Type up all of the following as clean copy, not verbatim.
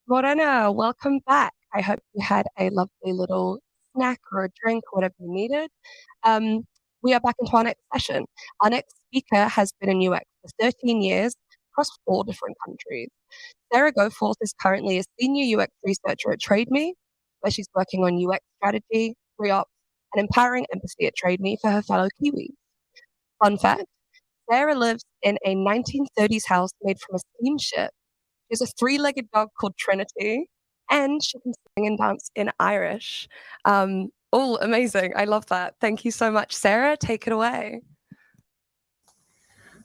Morena, welcome back. I hope you had a lovely little snack or a drink or whatever you needed. Um, we are back into our next session. Our next speaker has been in UX for 13 years across 4 different countries. Sarah Goforth is currently a senior UX researcher at TradeMe, where she's working on UX strategy, ReOps, and empowering empathy at TradeMe for her fellow Kiwis. Fun fact, Sarah lives in a 1930s house made from a steamship. She has a three-legged dog called Trinity, and she can sing and dance in Irish. All amazing. I love that. Thank you so much, Sarah. Take it away.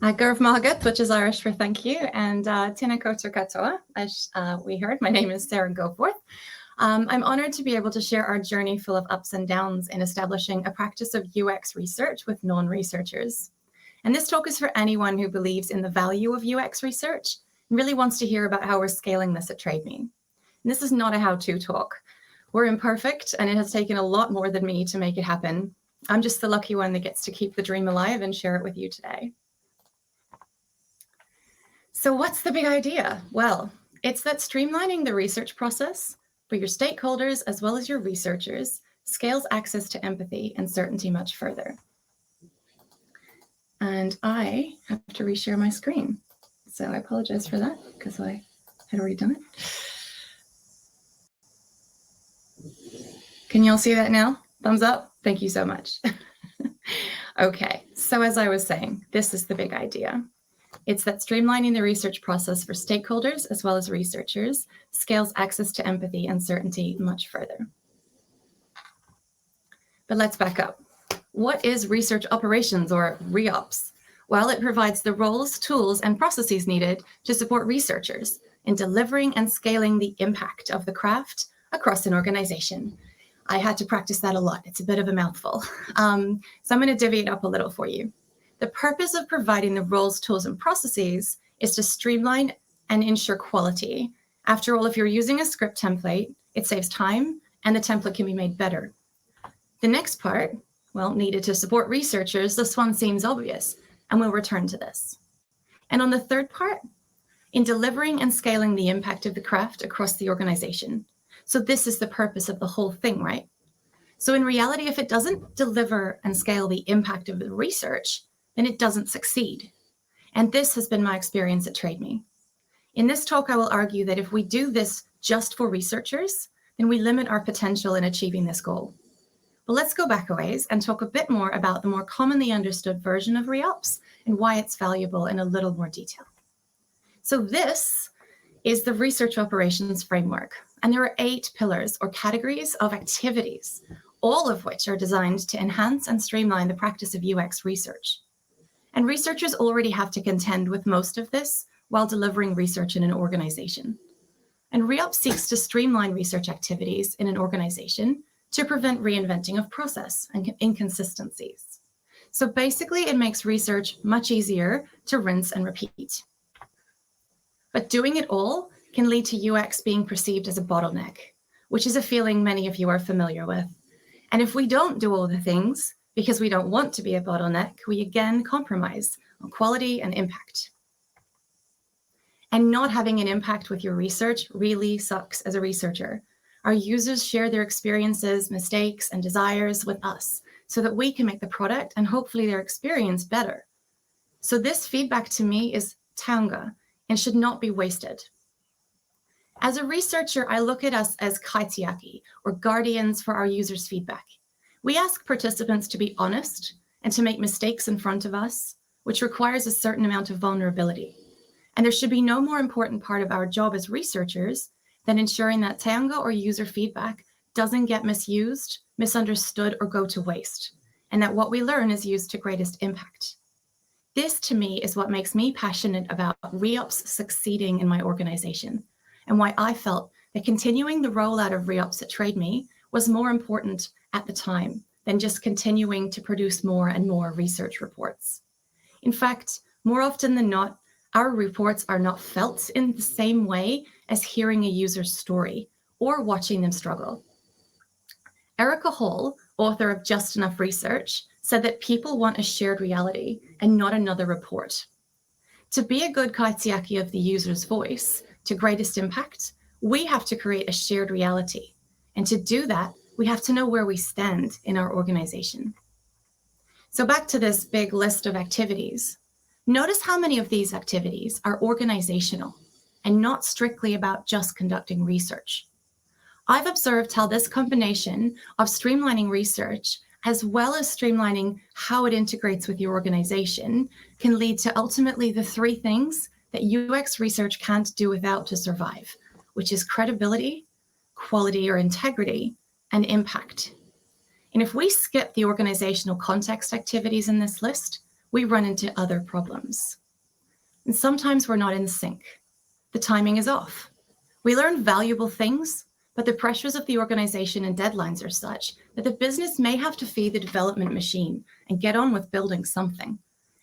Gurv Magat, which is Irish for thank you, and Tina Kotur Katoa. As we heard, my name is Sarah Goforth. I'm honored to be able to share our journey full of ups and downs in establishing a practice of UX research with non-researchers. And this talk is for anyone who believes in the value of UX research and really wants to hear about how we're scaling this at TradeMe. And this is not a how-to talk. We're imperfect, and it has taken a lot more than me to make it happen. I'm just the lucky one that gets to keep the dream alive and share it with you today. So what's the big idea? Well, it's that streamlining the research process for your stakeholders as well as your researchers scales access to empathy and certainty much further. And I have to reshare my screen. So I apologize for that because I had already done it. Can you all see that now? Thumbs up. Thank you so much. Okay, so as I was saying, this is the big idea. It's that streamlining the research process for stakeholders as well as researchers scales access to empathy and certainty much further. But let's back up. What is research operations, or ReOps? Well, it provides the roles, tools, and processes needed to support researchers in delivering and scaling the impact of the craft across an organization. I had to practice that a lot. It's a bit of a mouthful. So I'm going to divvy it up a little for you. The purpose of providing the roles, tools, and processes is to streamline and ensure quality. After all, if you're using a script template, it saves time and the template can be made better. The next part, well, needed to support researchers, this one seems obvious, and we'll return to this. And on the third part, in delivering and scaling the impact of the craft across the organization. So this is the purpose of the whole thing, right? So in reality, if it doesn't deliver and scale the impact of the research, then it doesn't succeed. And this has been my experience at TradeMe. In this talk, I will argue that if we do this just for researchers, then we limit our potential in achieving this goal. But let's go back a ways and talk a bit more about the more commonly understood version of ReOps and why it's valuable in a little more detail. So this is the research operations framework, and there are 8 pillars or categories of activities, all of which are designed to enhance and streamline the practice of UX research. And researchers already have to contend with most of this while delivering research in an organization. And ReOps seeks to streamline research activities in an organization to prevent reinventing of process and inconsistencies. So basically, it makes research much easier to rinse and repeat. But doing it all can lead to UX being perceived as a bottleneck, which is a feeling many of you are familiar with. And if we don't do all the things, because we don't want to be a bottleneck, we again compromise on quality and impact. And not having an impact with your research really sucks as a researcher. Our users share their experiences, mistakes, and desires with us so that we can make the product and hopefully their experience better. So this feedback to me is taonga and should not be wasted. As a researcher, I look at us as kaitiaki, or guardians for our users' feedback. We ask participants to be honest and to make mistakes in front of us, which requires a certain amount of vulnerability. And there should be no more important part of our job as researchers than ensuring that taonga or user feedback doesn't get misused, misunderstood, or go to waste, and that what we learn is used to greatest impact. This, to me, is what makes me passionate about ReOps succeeding in my organization, and why I felt that continuing the rollout of ReOps at TradeMe was more important at the time than just continuing to produce more and more research reports. In fact, more often than not, our reports are not felt in the same way as hearing a user's story or watching them struggle. Erica Hall, author of Just Enough Research, said that people want a shared reality and not another report. To be a good kaitiaki of the user's voice to greatest impact, We have to create a shared reality. And to do that, we have to know where we stand in our organization. So back to this big list of activities. Notice how many of these activities are organizational and not strictly about just conducting research. I've observed how this combination of streamlining research as well as streamlining how it integrates with your organization can lead to ultimately the three things that UX research can't do without to survive, which is credibility, quality or integrity, and impact. And if we skip the organizational context activities in this list, we run into other problems. And sometimes we're not in sync. The timing is off. We learn valuable things, but the pressures of the organization and deadlines are such that the business may have to feed the development machine and get on with building something.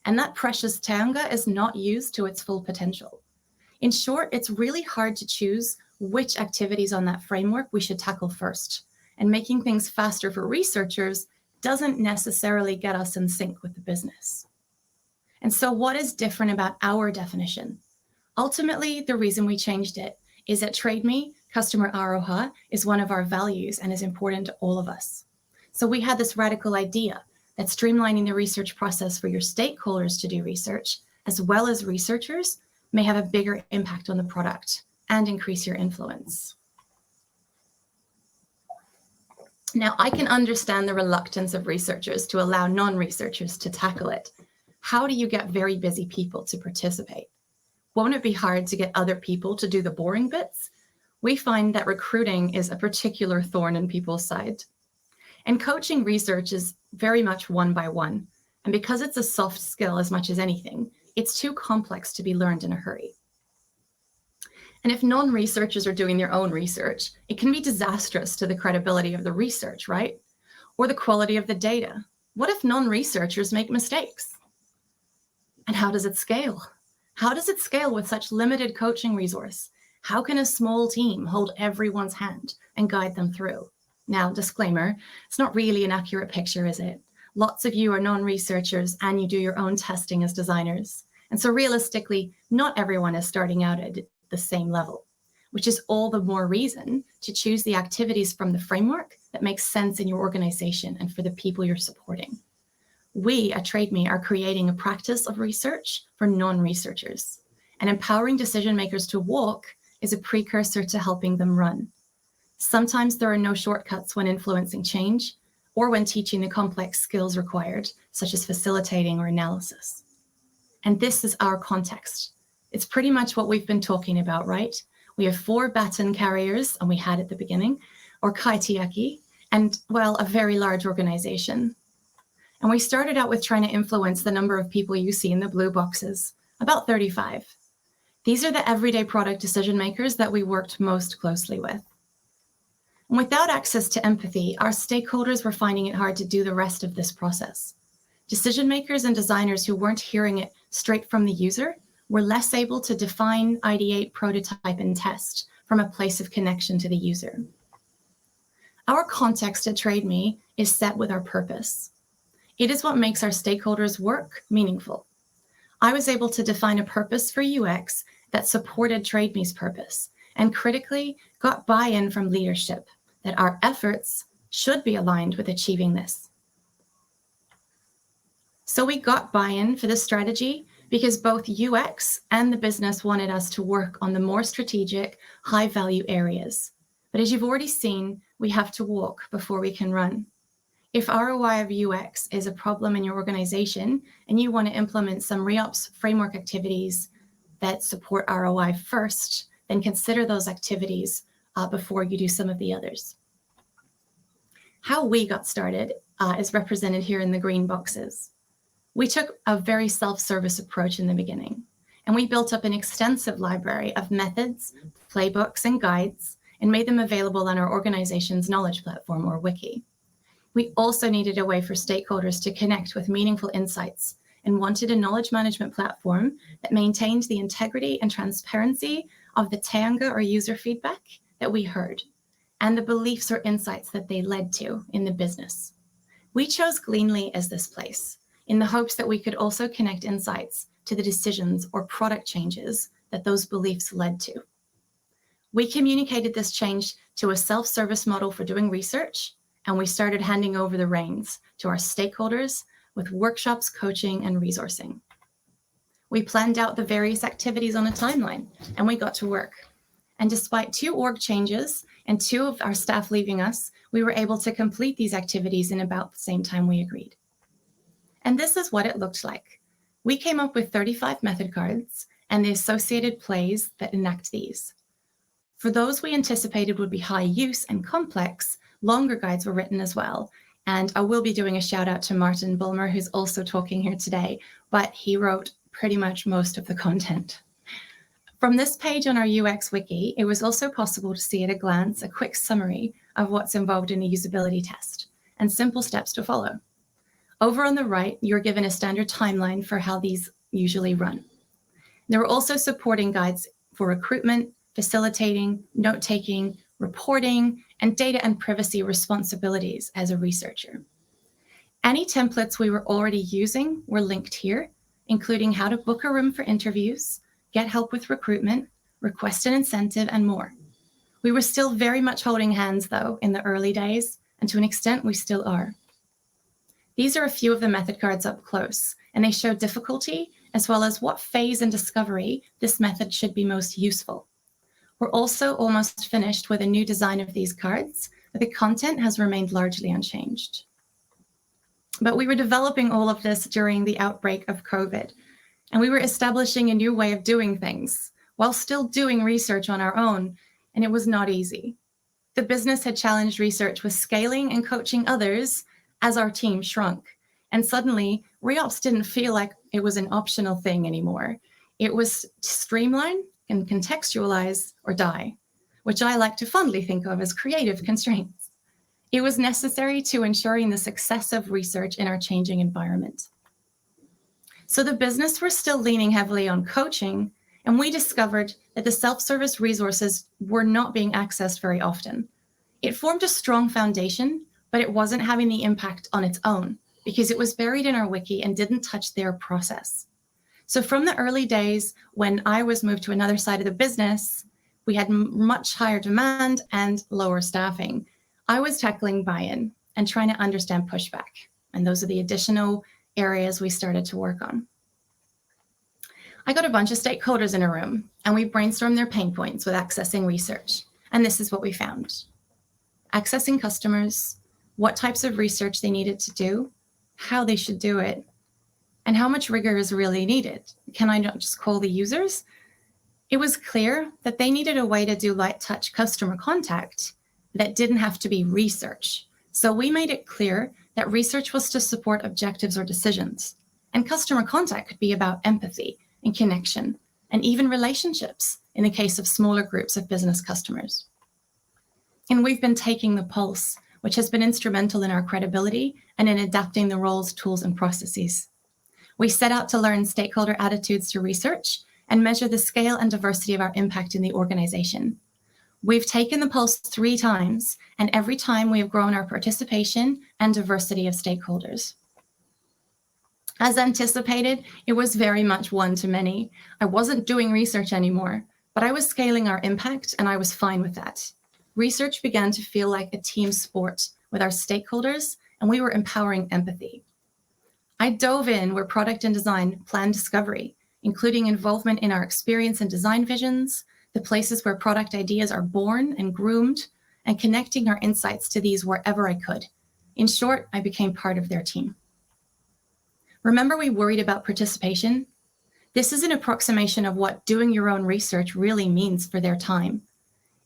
And that precious teanga is not used to its full potential. In short, it's really hard to choose which activities on that framework we should tackle first. And making things faster for researchers doesn't necessarily get us in sync with the business. And so what is different about our definition? Ultimately, the reason we changed it is at TradeMe, customer aroha is one of our values and is important to all of us. So we had this radical idea that streamlining the research process for your stakeholders to do research, as well as researchers, may have a bigger impact on the product and increase your influence. Now, I can understand the reluctance of researchers to allow non-researchers to tackle it. How do you get very busy people to participate? Won't it be hard to get other people to do the boring bits? We find that recruiting is a particular thorn in people's side. And coaching research is very much one by one. And because it's a soft skill as much as anything, it's too complex to be learned in a hurry. And if non-researchers are doing their own research, it can be disastrous to the credibility of the research, right? Or the quality of the data. What if non-researchers make mistakes? And how does it scale? How does it scale with such limited coaching resource? How can a small team hold everyone's hand and guide them through? Now, disclaimer, it's not really an accurate picture, is it? Lots of you are non-researchers and you do your own testing as designers. And so realistically, not everyone is starting out at the same level, which is all the more reason to choose the activities from the framework that makes sense in your organization and for the people you're supporting. We at TradeMe are creating a practice of research for non-researchers, and empowering decision makers to walk is a precursor to helping them run. Sometimes there are no shortcuts when influencing change or when teaching the complex skills required, such as facilitating or analysis. And this is our context. It's pretty much what we've been talking about, right? We have 4 baton carriers, and we had at the beginning, or kaitiaki, and, well, a very large organization. And we started out with trying to influence the number of people you see in the blue boxes, about 35. These are the everyday product decision makers that we worked most closely with. And without access to empathy, our stakeholders were finding it hard to do the rest of this process. Decision makers and designers who weren't hearing it straight from the user were less able to define, ideate, prototype, and test from a place of connection to the user. Our context at TradeMe is set with our purpose. It is what makes our stakeholders' work meaningful. I was able to define a purpose for UX that supported TradeMe's purpose and critically got buy-in from leadership that our efforts should be aligned with achieving this. So we got buy-in for this strategy because both UX and the business wanted us to work on the more strategic, high-value areas. But as you've already seen, we have to walk before we can run. If ROI of UX is a problem in your organization and you want to implement some ReOps framework activities that support ROI first, then consider those activities before you do some of the others. How we got started is represented here in the green boxes. We took a very self-service approach in the beginning, and we built up an extensive library of methods, playbooks, and guides, and made them available on our organization's knowledge platform, or wiki. We also needed a way for stakeholders to connect with meaningful insights and wanted a knowledge management platform that maintained the integrity and transparency of the teanga or user feedback that we heard and the beliefs or insights that they led to in the business. We chose Gleanly as this place in the hopes that we could also connect insights to the decisions or product changes that those beliefs led to. We communicated this change to a self-service model for doing research, and we started handing over the reins to our stakeholders with workshops, coaching, and resourcing. We planned out the various activities on a timeline, and we got to work. And despite 2 org changes and 2 of our staff leaving us, we were able to complete these activities in about the same time we agreed. And this is what it looked like. We came up with 35 method cards and the associated plays that enact these. For those we anticipated would be high use and complex, longer guides were written as well. And I will be doing a shout out to Martin Bulmer, who's also talking here today, but he wrote pretty much most of the content. From this page on our UX wiki, it was also possible to see at a glance a quick summary of what's involved in a usability test and simple steps to follow. Over on the right, you're given a standard timeline for how these usually run. There were also supporting guides for recruitment, facilitating, note-taking, reporting, and data and privacy responsibilities as a researcher. Any templates we were already using were linked here, including how to book a room for interviews, get help with recruitment, request an incentive, and more. We were still very much holding hands, though, in the early days, and to an extent, we still are. These are a few of the method cards up close, and they show difficulty as well as what phase and discovery this method should be most useful. We're also almost finished with a new design of these cards, but the content has remained largely unchanged. But we were developing all of this during the outbreak of COVID, and we were establishing a new way of doing things while still doing research on our own, and it was not easy. The business had challenged research with scaling and coaching others as our team shrunk. And suddenly, ReOps didn't feel like it was an optional thing anymore. It was to streamline and contextualize or die, which I like to fondly think of as creative constraints. It was necessary to ensuring the success of research in our changing environment. So the business were still leaning heavily on coaching, and we discovered that the self-service resources were not being accessed very often. It formed a strong foundation, but it wasn't having the impact on its own because it was buried in our wiki and didn't touch their process. So from the early days when I was moved to another side of the business, we had much higher demand and lower staffing. I was tackling buy-in and trying to understand pushback. And those are the additional areas we started to work on. I got a bunch of stakeholders in a room and we brainstormed their pain points with accessing research. And this is what we found. Accessing customers, what types of research they needed to do, how they should do it, and how much rigor is really needed. Can I not just call the users? It was clear that they needed a way to do light touch customer contact that didn't have to be research. So we made it clear that research was to support objectives or decisions, and customer contact could be about empathy and connection, and even relationships in the case of smaller groups of business customers. And we've been taking the pulse, which has been instrumental in our credibility and in adapting the roles, tools, and processes. We set out to learn stakeholder attitudes to research and measure the scale and diversity of our impact in the organization. We've taken the pulse 3 times, and every time we have grown our participation and diversity of stakeholders. As anticipated, it was very much one-to-many. I wasn't doing research anymore, but I was scaling our impact, and I was fine with that. Research began to feel like a team sport with our stakeholders, and we were empowering empathy. I dove in where product and design planned discovery, including involvement in our experience and design visions, the places where product ideas are born and groomed, and connecting our insights to these wherever I could. In short, I became part of their team. Remember we worried about participation? This is an approximation of what doing your own research really means for their time.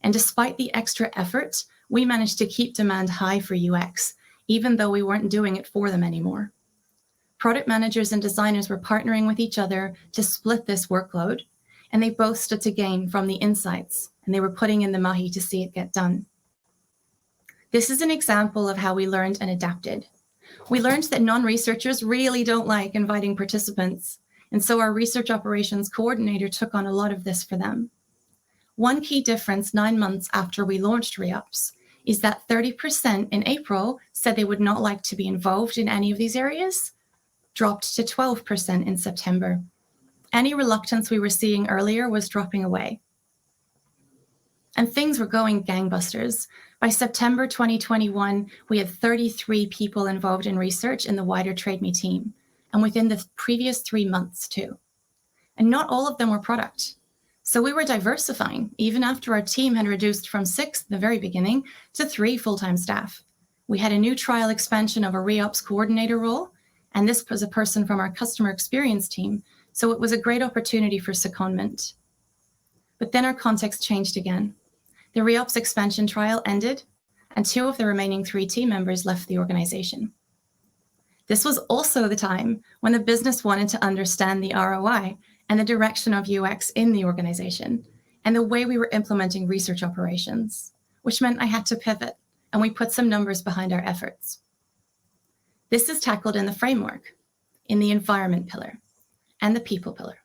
And despite the extra effort, we managed to keep demand high for UX, even though we weren't doing it for them anymore. Product managers and designers were partnering with each other to split this workload, and they both stood to gain from the insights, and they were putting in the mahi to see it get done. This is an example of how we learned and adapted. We learned that non-researchers really don't like inviting participants, and so our research operations coordinator took on a lot of this for them. One key difference 9 months after we launched ReOps is that 30% in April said they would not like to be involved in any of these areas, dropped to 12% in September. Any reluctance we were seeing earlier was dropping away. And things were going gangbusters. By September 2021, we had 33 people involved in research in the wider TradeMe team, and within the previous 3 months too. And not all of them were product. So we were diversifying, even after our team had reduced from 6 in the very beginning to 3 full-time staff. We had a new trial expansion of a ReOps coordinator role, and this was a person from our customer experience team, so it was a great opportunity for secondment. But then our context changed again. The ReOps expansion trial ended, and 2 of the remaining 3 team members left the organization. This was also the time when the business wanted to understand the ROI and the direction of UX in the organization and the way we were implementing research operations, which meant I had to pivot, and we put some numbers behind our efforts. This is tackled in the framework, in the environment pillar, and the people pillar.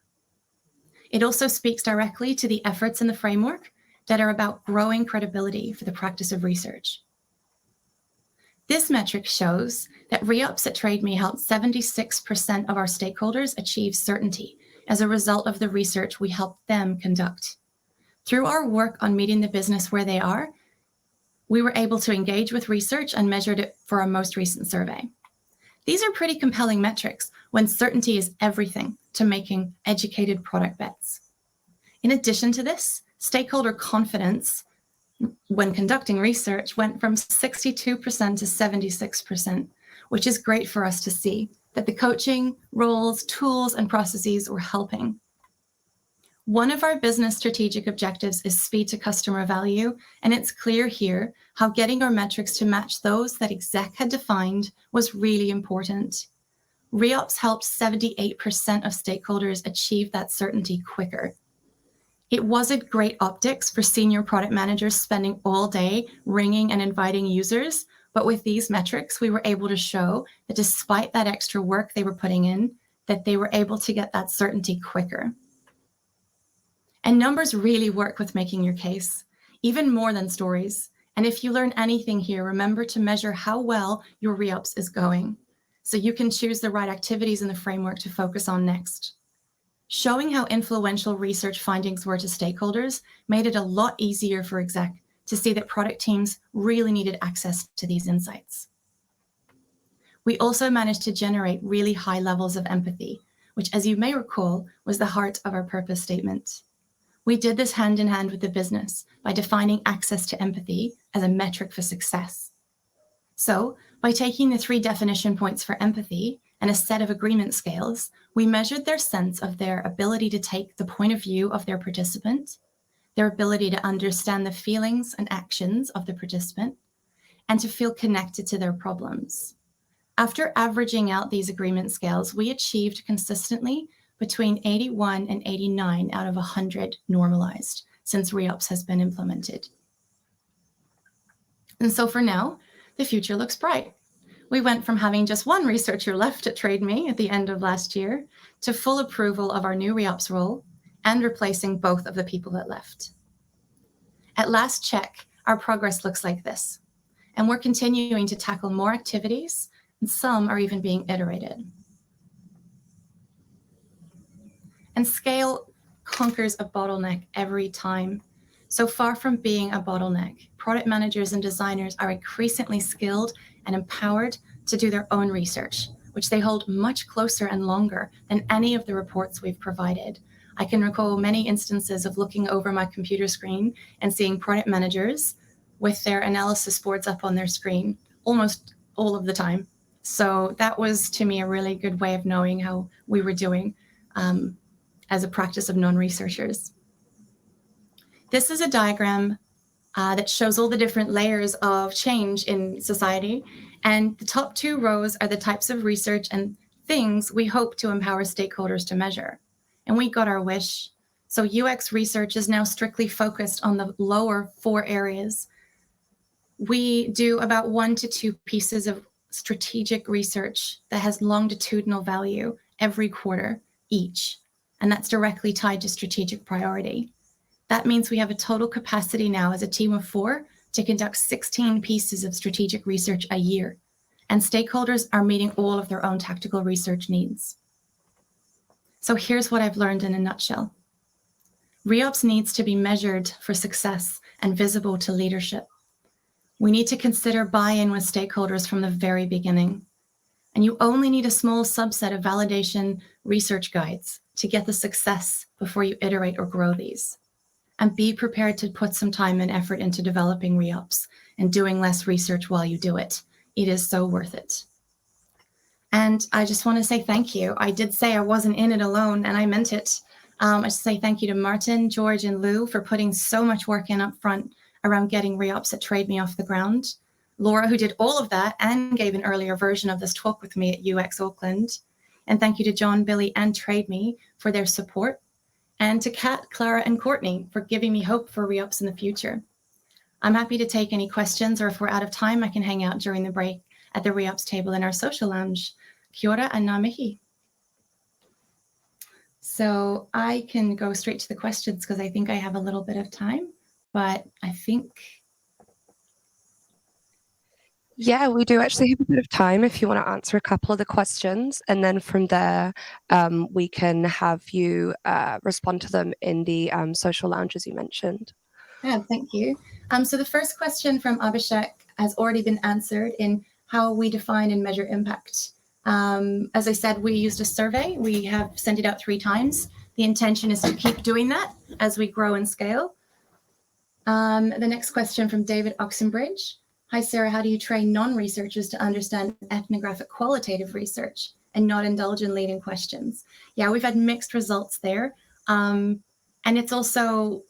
It also speaks directly to the efforts in the framework that are about growing credibility for the practice of research. This metric shows that ReOps at TradeMe helped 76% of our stakeholders achieve certainty as a result of the research we helped them conduct. Through our work on meeting the business where they are, we were able to engage with research and measured it for our most recent survey. These are pretty compelling metrics when certainty is everything to making educated product bets. In addition to this, stakeholder confidence when conducting research went from 62% to 76%, which is great for us to see that the coaching, roles, tools, and processes were helping. One of our business strategic objectives is speed to customer value, and it's clear here how getting our metrics to match those that exec had defined was really important. ReOps helped 78% of stakeholders achieve that certainty quicker. It wasn't great optics for senior product managers spending all day ringing and inviting users, but with these metrics, we were able to show that despite that extra work they were putting in, that they were able to get that certainty quicker. And numbers really work with making your case, even more than stories. And if you learn anything here, remember to measure how well your ReOps is going, so you can choose the right activities in the framework to focus on next. Showing how influential research findings were to stakeholders made it a lot easier for exec to see that product teams really needed access to these insights. We also managed to generate really high levels of empathy, which, as you may recall, was the heart of our purpose statement. We did this hand in hand with the business by defining access to empathy as a metric for success. So, by taking the 3 definition points for empathy and a set of agreement scales, we measured their sense of their ability to take the point of view of their participant, their ability to understand the feelings and actions of the participant, and to feel connected to their problems. After averaging out these agreement scales, we achieved consistently between 81 and 89 out of 100 normalized since ReOps has been implemented. And so for now, the future looks bright. We went from having just 1 researcher left at TradeMe at the end of last year to full approval of our new ReOps role and replacing both of the people that left. At last check, our progress looks like this, and we're continuing to tackle more activities, and some are even being iterated. And scale conquers a bottleneck every time. So far from being a bottleneck, product managers and designers are increasingly skilled and empowered to do their own research, which they hold much closer and longer than any of the reports we've provided. I can recall many instances of looking over my computer screen and seeing product managers with their analysis boards up on their screen almost all of the time. So that was, to me, a really good way of knowing how we were doing as a practice of non-researchers. This is a diagram that shows all the different layers of change in society. And the top 2 rows are the types of research and things we hope to empower stakeholders to measure. And we got our wish. So UX research is now strictly focused on the lower 4 areas. We do about 1 to 2 pieces of strategic research that has longitudinal value every quarter each. And that's directly tied to strategic priority. That means we have a total capacity now as a team of 4 to conduct 16 pieces of strategic research a year, and stakeholders are meeting all of their own tactical research needs. So here's what I've learned in a nutshell. ReOps needs to be measured for success and visible to leadership. We need to consider buy-in with stakeholders from the very beginning. And you only need a small subset of validation research guides to get the success before you iterate or grow these. And be prepared to put some time and effort into developing ReOps and doing less research while you do it. It is so worth it. And I just want to say thank you. I did say I wasn't in it alone, and I meant it. I should say thank you to Martin, George, and Lou for putting so much work in up front around getting ReOps at Trade Me off the ground. Laura, who did all of that and gave an earlier version of this talk with me at UX Auckland. And thank you to John, Billy, and Trade Me for their support. And to Kat, Clara, and Courtney for giving me hope for ReOps in the future. I'm happy to take any questions, or if we're out of time, I can hang out during the break at the ReOps table in our social lounge. Kia ora and ngā mihi. So I can go straight to the questions because I think I have a little bit of time, but I think... Yeah, we do actually have a bit of time if you want to answer a couple of the questions, and then from there we can have you respond to them in the social lounge as you mentioned. Yeah, thank you. So the first question from Abhishek has already been answered in how we define and measure impact. As I said, we used a survey. We have sent it out 3 times. The intention is to keep doing that as we grow and scale. The next question from David Oxenbridge. Hi, Sarah, how do you train non-researchers to understand ethnographic qualitative research and not indulge in leading questions? Yeah, we've had mixed results there. And it's also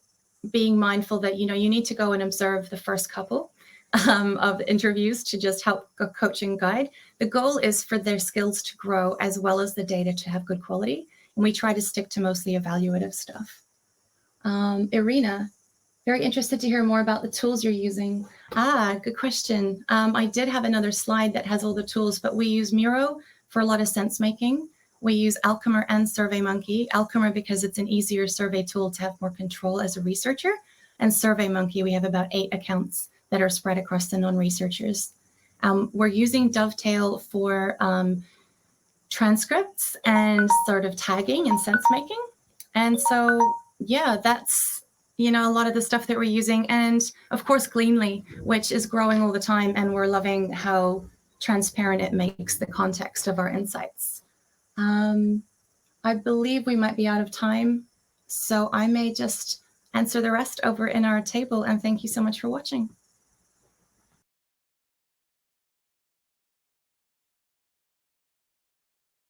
being mindful that, you need to go and observe the first couple of interviews to just help coach and guide. The goal is for their skills to grow as well as the data to have good quality. And we try to stick to mostly evaluative stuff. Irina, very interested to hear more about the tools you're using. Good question. I did have another slide that has all the tools, but we use Miro for a lot of sense making. We use Alchemer and SurveyMonkey. Alchemer because it's an easier survey tool to have more control as a researcher. And SurveyMonkey, we have about 8 accounts that are spread across the non-researchers. We're using Dovetail for transcripts and sort of tagging and sense making. And so, yeah, that's, a lot of the stuff that we're using. And of course, Gleanly, which is growing all the time. And we're loving how transparent it makes the context of our insights. I believe we might be out of time. So I may just answer the rest over in our table. And thank you so much for watching.